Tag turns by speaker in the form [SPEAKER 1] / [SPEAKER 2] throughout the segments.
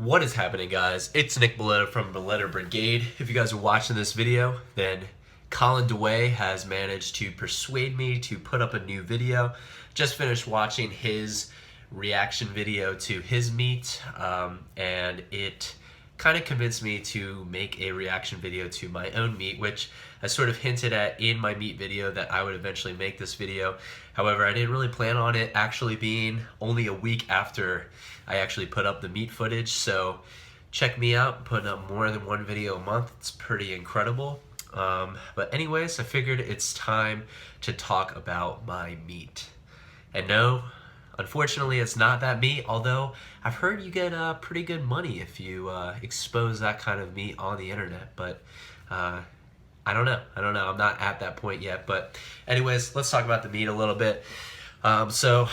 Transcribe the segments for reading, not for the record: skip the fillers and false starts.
[SPEAKER 1] What is happening, guys? It's Nick Bolet from BoletoBrigade. If you guys are watching this video, then Colin DeWay has managed to persuade me to put up a new video. Just finished watching his reaction video to his meet, and it kind of convinced me to make a reaction video to my own meet, which I sort of hinted at in my meet video that I would eventually make this video. However, I didn't really plan on it actually being only a week after I actually put up the meet footage, so check me out, putting up more than one video a month. It's pretty incredible. But anyways, I figured it's time to talk about my meet. And no, unfortunately, it's not that meet, although I've heard you get pretty good money if you expose that kind of meet on the internet, but I don't know. I'm not at that point yet, but anyways, let's talk about the meet a little bit. So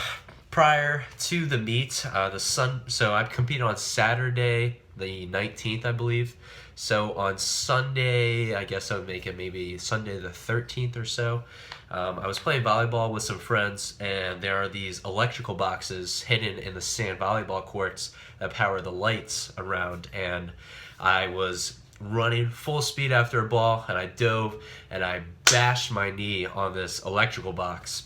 [SPEAKER 1] prior to the meet, so I competed on Saturday, the 19th, I believe. So on Sunday, I guess I would make it maybe Sunday the 13th or so. I was playing volleyball with some friends, and there are these electrical boxes hidden in the sand volleyball courts that power the lights around, and I was running full speed after a ball, and I dove and I bashed my knee on this electrical box.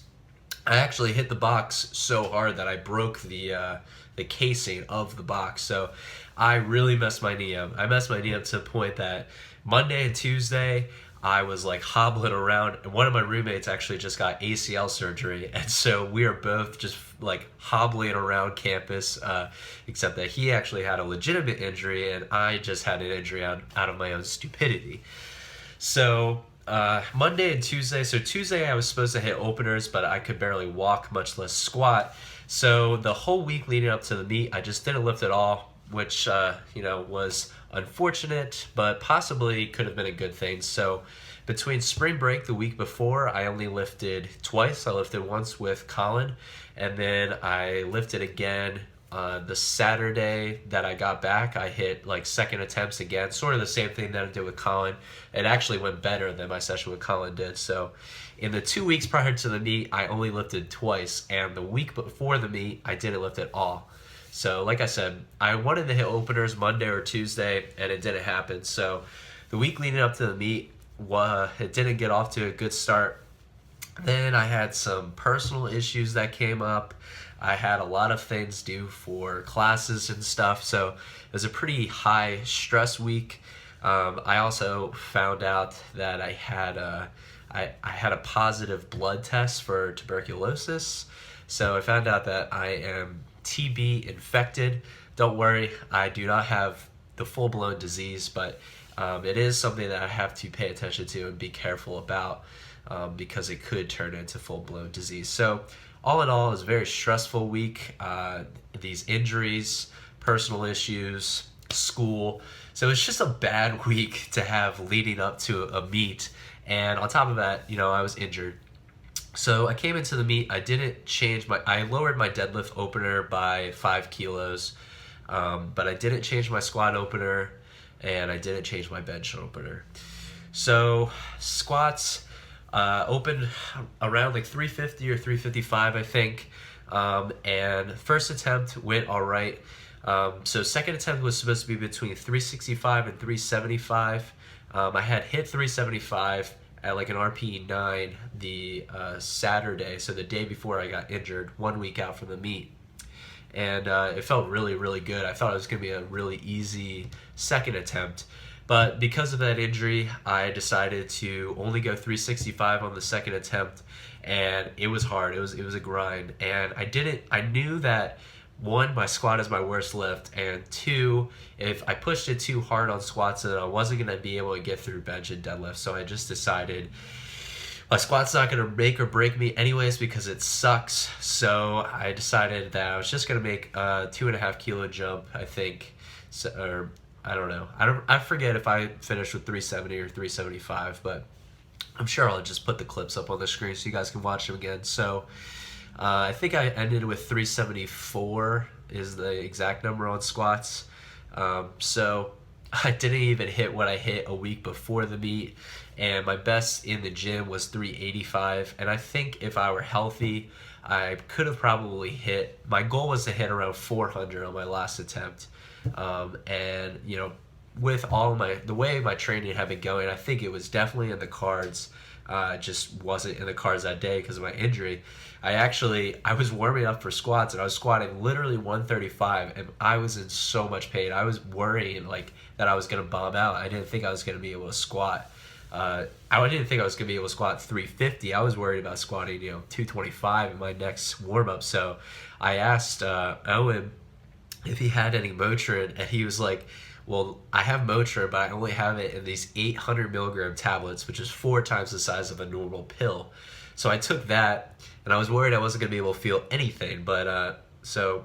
[SPEAKER 1] I actually hit the box so hard that I broke the casing of the box, so I really messed my knee up. I messed my knee up to the point that Monday and Tuesday I was like hobbling around, and one of my roommates actually just got ACL surgery, and so we are both just like hobbling around campus, except that he actually had a legitimate injury and I just had an injury out of my own stupidity. So Monday and Tuesday, so Tuesday I was supposed to hit openers, but I could barely walk, much less squat. So the whole week leading up to the meet, I just didn't lift at all, which was unfortunate, but possibly could have been a good thing. So between spring break the week before, I only lifted twice. I lifted once with Colin, and then I lifted again the Saturday that I got back. I hit like second attempts again, sort of the same thing that I did with Colin. It actually went better than my session with Colin did. So in the 2 weeks prior to the meet, I only lifted twice, and the week before the meet, I didn't lift at all. So like I said, I wanted to hit openers Monday or Tuesday, and it didn't happen. So the week leading up to the meet, it didn't get off to a good start. Then I had some personal issues that came up. I had a lot of things due for classes and stuff, so it was a pretty high stress week. I also found out that I had a positive blood test for tuberculosis. So I found out that I am TB infected. Don't worry, I do not have the full-blown disease, but it is something that I have to pay attention to and be careful about, because it could turn into full-blown disease. So all in all, it was a very stressful week. These injuries, personal issues, school. So it's just a bad week to have leading up to a meet. And on top of that, I was injured. So I came into the meet, I lowered my deadlift opener by 5 kilos, but I didn't change my squat opener, and I didn't change my bench opener. So squats opened around like 350 or 355, I think, and first attempt went all right. So second attempt was supposed to be between 365 and 375. I had hit 375 at like an RPE 9 the Saturday, so the day before I got injured, 1 week out from the meet. And it felt really, really good. I thought it was going to be a really easy second attempt. But because of that injury, I decided to only go 365 on the second attempt, and it was hard. It was a grind. And I knew that, one, my squat is my worst lift, and two, if I pushed it too hard on squats, then I wasn't going to be able to get through bench and deadlift. So I just decided my squat's not going to make or break me anyways because it sucks. So I decided that I was just going to make a 2.5 kilo jump, I think, or I don't know. I forget if I finished with 370 or 375, but I'm sure I'll just put the clips up on the screen so you guys can watch them again. So I think I ended with 374 is the exact number on squats. So I didn't even hit what I hit a week before the meet, and my best in the gym was 385. And I think if I were healthy, I could have probably hit, my goal was to hit around 400 on my last attempt. And with the way my training had been going, I think it was definitely in the cards. Just wasn't in the cards that day because of my injury. I was warming up for squats, and I was squatting literally 135, and I was in so much pain. I was worrying that I was gonna bomb out. I didn't think I was gonna be able to squat. I didn't think I was gonna be able to squat 350. I was worried about squatting 225 in my next warm up. So I asked Owen if he had any Motrin, and he was like, well, I have Motrin, but I only have it in these 800 milligram tablets, which is 4 times the size of a normal pill. So I took that, and I was worried I wasn't going to be able to feel anything, but so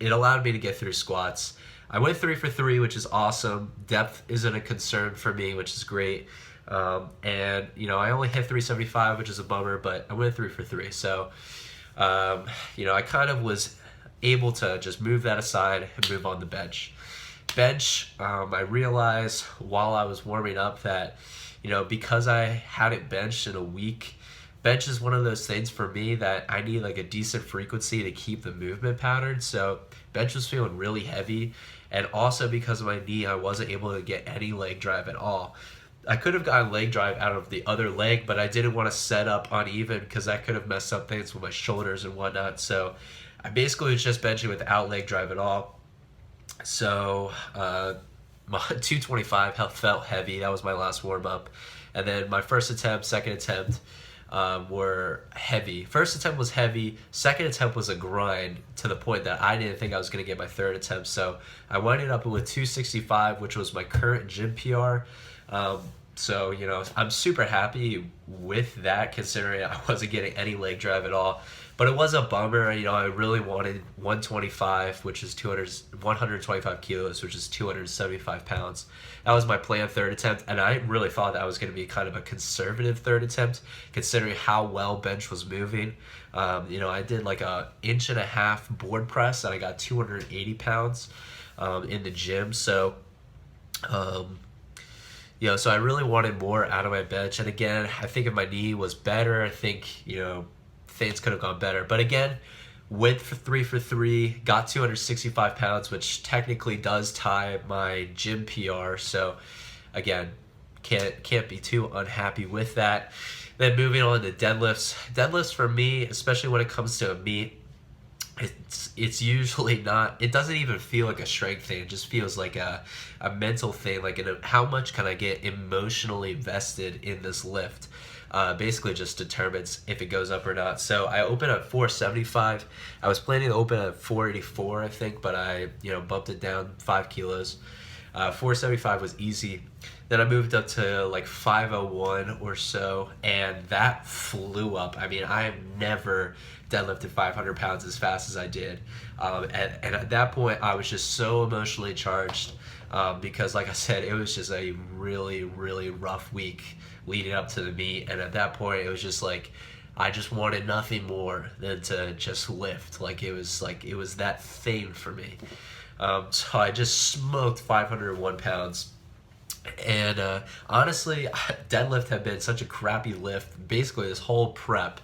[SPEAKER 1] it allowed me to get through squats. I went 3 for 3, which is awesome. Depth isn't a concern for me, which is great. And I only hit 375, which is a bummer, but I went 3 for 3. So I kind of was able to just move that aside and move on the bench. I realized while I was warming up that, because I hadn't benched in a week, bench is one of those things for me that I need like a decent frequency to keep the movement pattern. So bench was feeling really heavy, and also because of my knee, I wasn't able to get any leg drive at all. I could have gotten leg drive out of the other leg, but I didn't want to set up uneven because that could have messed up things with my shoulders and whatnot. So I basically was just benching without leg drive at all. So my 225 felt heavy. That was my last warm up. And then my first attempt, second attempt were heavy. First attempt was heavy. Second attempt was a grind to the point that I didn't think I was going to get my third attempt. So I winded up with 265, which was my current gym PR. So, I'm super happy with that considering I wasn't getting any leg drive at all. But it was a bummer. I really wanted 125, which is 125 kilos, which is 275 pounds. That was my planned third attempt, and I really thought that was going to be kind of a conservative third attempt, considering how well bench was moving. I did like a 1.5-inch board press, and I got 280 pounds in the gym. So, so I really wanted more out of my bench. And again, I think if my knee was better, I think, things could have gone better. But again, went for 3 for 3, got 265 pounds, which technically does tie my gym PR. So again, can't be too unhappy with that. Then moving on to deadlifts. Deadlifts for me, especially when it comes to a meet, it's usually not, it doesn't even feel like a strength thing. It just feels like a mental thing, like how much can I get emotionally vested in this lift. Basically just determines if it goes up or not. So I opened at 475. I was planning to open at 484, I think, but I bumped it down 5 kilos. 475 was easy. Then I moved up to like 501 or so, and that flew up. I mean, I have never deadlifted 500 pounds as fast as I did. And at that point, I was just so emotionally charged because, like I said, it was just a really, really rough week leading up to the meet. And at that point, it was just like, I just wanted nothing more than to just lift. It was that thing for me. So I just smoked 501 pounds. And honestly, deadlift had been such a crappy lift basically this whole prep.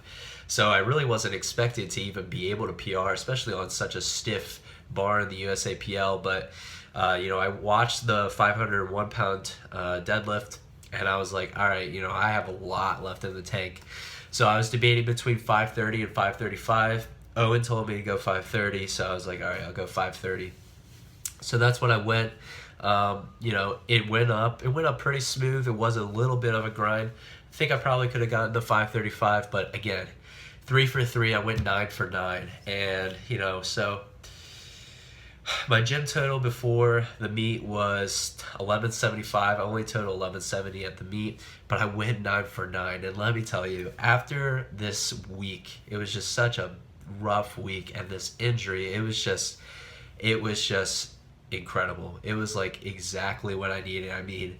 [SPEAKER 1] So I really wasn't expected to even be able to PR, especially on such a stiff bar in the USAPL. But, I watched the 501 pound deadlift, and I was like, all right, I have a lot left in the tank. So I was debating between 530 and 535. Owen told me to go 530, so I was like, all right, I'll go 530. So that's when I went. It went up. It went up pretty smooth. It was a little bit of a grind. I think I probably could have gotten the 535, but again, 3 for 3. I went 9 for 9, and so my gym total before the meet was 1175. I only totaled 1170 at the meet, but I went 9 for 9. And let me tell you, after this week, it was just such a rough week, and this injury, it was just incredible. It was like exactly what I needed. I mean,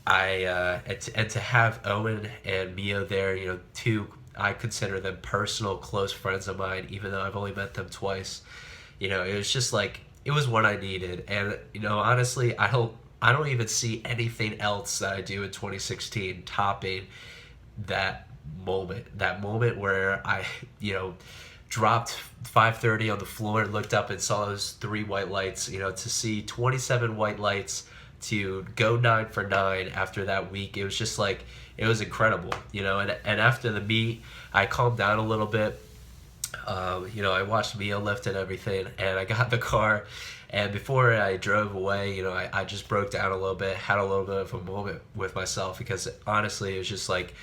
[SPEAKER 1] and to have Owen and Mio there, two, I consider them personal close friends of mine, even though I've only met them twice. It was just like, it was what I needed. And honestly, I don't even see anything else that I do in 2016 topping that moment where I dropped 5:30 on the floor and looked up and saw those 3 white lights. You know, to see 27 white lights, to go 9 for 9 after that week, it was just like, it was incredible, you know. And after the meet, I calmed down a little bit. You know, I watched Mia lift and everything, and I got in the car, and before I drove away, you know, I just broke down a little bit, had a little bit of a moment with myself, because honestly, it was just like,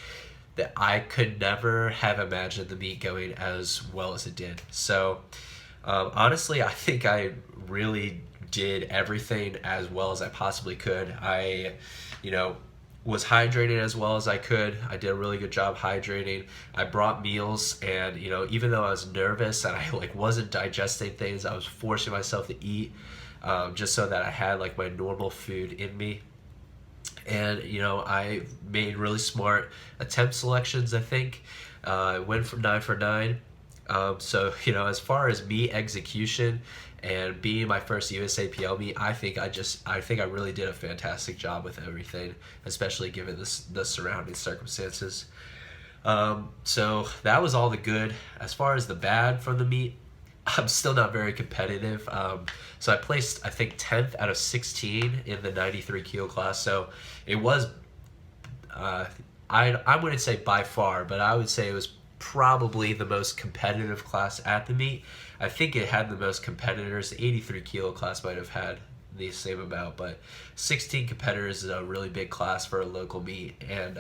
[SPEAKER 1] that I could never have imagined the meet going as well as it did. So honestly, I think I really did everything as well as I possibly could. I, you know, was hydrating as well as I could. I did a really good job hydrating. I brought meals, and you know, even though I was nervous and I like wasn't digesting things, I was forcing myself to eat, just so that I had like my normal food in me. And you know, I made really smart attempt selections. I think went for 9 for 9. So you know, as far as meet execution and being my first USAPL meet, I think I really did a fantastic job with everything, especially given the surrounding circumstances. So that was all the good. As far as the bad from the meet, I'm still not very competitive. So I placed, I think, 10th out of 16 in the 93 kilo class. So it was, I wouldn't say by far, but I would say it was probably the most competitive class at the meet. I think it had the most competitors. The 83 kilo class might have had the same amount, but 16 competitors is a really big class for a local meet, and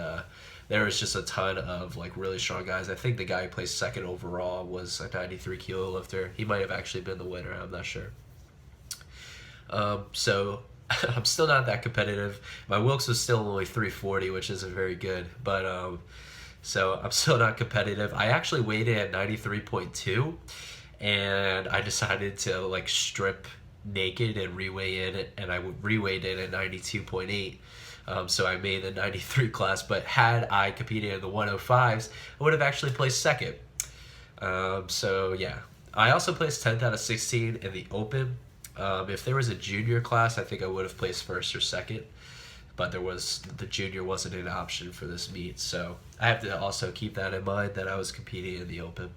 [SPEAKER 1] there was just a ton of like really strong guys. I think the guy who placed second overall was a 93 kilo lifter. He might have actually been the winner, I'm not sure. So I'm still not that competitive. My Wilks was still only 340, which isn't very good, but so I'm still not competitive. I actually weighed in at 93.2, and I decided to like strip naked and reweigh in, and I reweighed in at 92.8. So I made the 93 class, but had I competed in the 105s, I would have actually placed second. So yeah, I also placed 10th out of 16 in the open. If there was a junior class, I think I would have placed first or second, but the junior wasn't an option for this meet, so I have to also keep that in mind that I was competing in the open.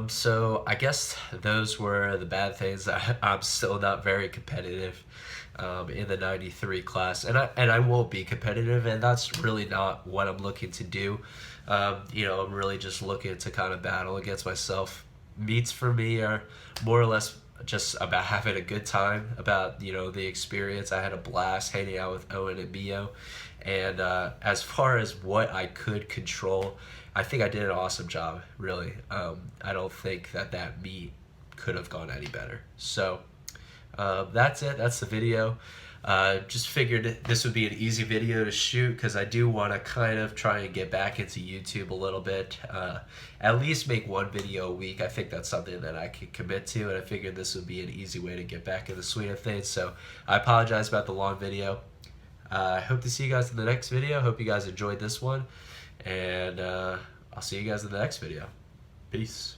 [SPEAKER 1] So I guess those were the bad things. I'm still not very competitive in the 93 class, and I won't be competitive, and that's really not what I'm looking to do. You know, I'm really just looking to kind of battle against myself. Meets for me are more or less just about having a good time, about, you know, the experience. I had a blast hanging out with Owen and Mio, and as far as what I could control, I think I did an awesome job, really. I don't think that meet could have gone any better. So that's it. That's the video. Just figured this would be an easy video to shoot, because I do want to kind of try and get back into YouTube a little bit. At least make one video a week. I think that's something that I could commit to, and I figured this would be an easy way to get back in the swing of things. So I apologize about the long video. I hope to see you guys in the next video. Hope you guys enjoyed this one, and I'll see you guys in the next video. Peace.